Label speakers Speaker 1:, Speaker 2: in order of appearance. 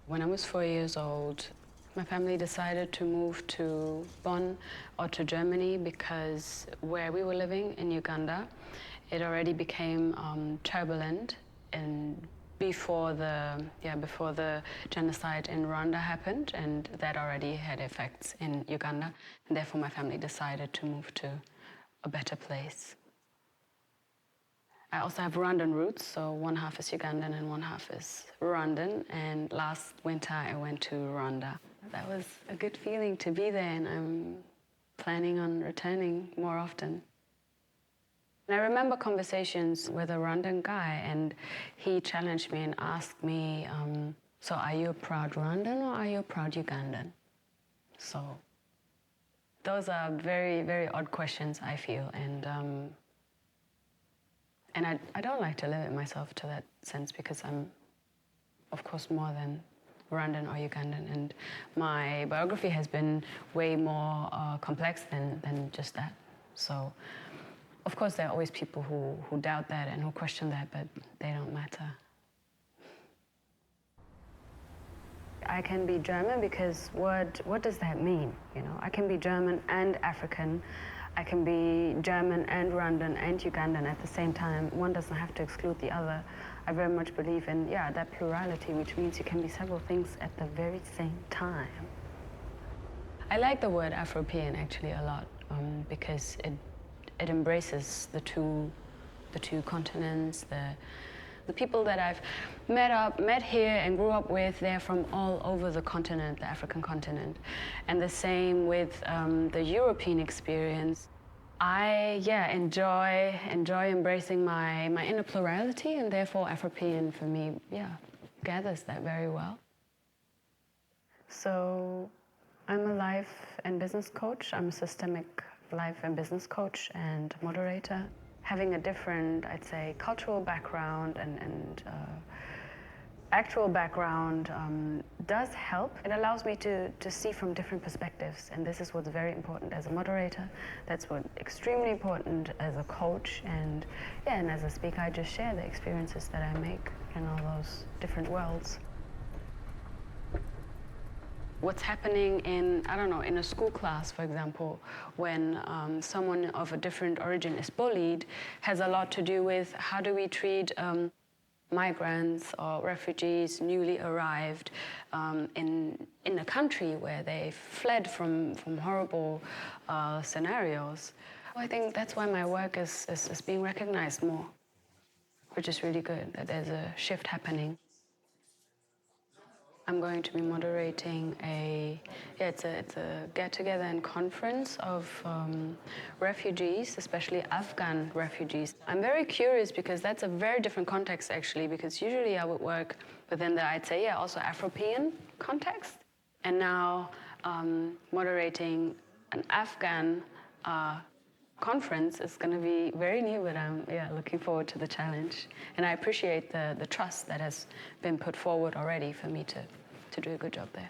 Speaker 1: When I was 4 years old, my family decided to move to Bonn or to Germany because where we were living in Uganda, it already became turbulent and before the genocide in Rwanda happened, and that already had effects in Uganda, and therefore my family decided to move to a better place. I also have Rwandan roots, so one half is Ugandan and one half is Rwandan, and last winter I went to Rwanda. That was a good feeling to be there, and I'm planning on returning more often. And I remember conversations with a Rwandan guy, and he challenged me and asked me, so are you a proud Rwandan or are you a proud Ugandan? So those are very, very odd questions, I feel, and I don't like to limit myself to that sense because I'm, of course, more than Rwandan or Ugandan, and my biography has been way more complex than just that. So, of course, there are always people who doubt that and who question that, but they don't matter. I can be German because what does that mean? You know, I can be German and African. I can be German and Rwandan and Ugandan at the same time. One doesn't have to exclude the other. I very much believe in, that plurality, which means you can be several things at the very same time. I like the word Afropean actually a lot because it embraces the two continents, the people that I've met here and grew up with. They're from all over the continent, the African continent. And the same with the European experience. I enjoy embracing my inner plurality, and therefore Afropean for me, gathers that very well. So I'm a life and business coach. I'm a systemic life and business coach and moderator. Having a different, I'd say, cultural background and actual background does help. It allows me to see from different perspectives, and this is what's very important as a moderator. That's what's extremely important as a coach, and as a speaker, I just share the experiences that I make in all those different worlds. What's happening in a school class, for example, when someone of a different origin is bullied, has a lot to do with how do we treat migrants or refugees newly arrived in a country where they fled from horrible scenarios. I think that's why my work is being recognized more, which is really good, that there's a shift happening. I'm going to be moderating it's a get-together and conference of refugees, especially Afghan refugees. I'm very curious because that's a very different context actually, because usually I would work within the, I'd say, also Afropean context. And now moderating an Afghan conference is going to be very new, but I'm looking forward to the challenge. And I appreciate the trust that has been put forward already for me to do a good job there.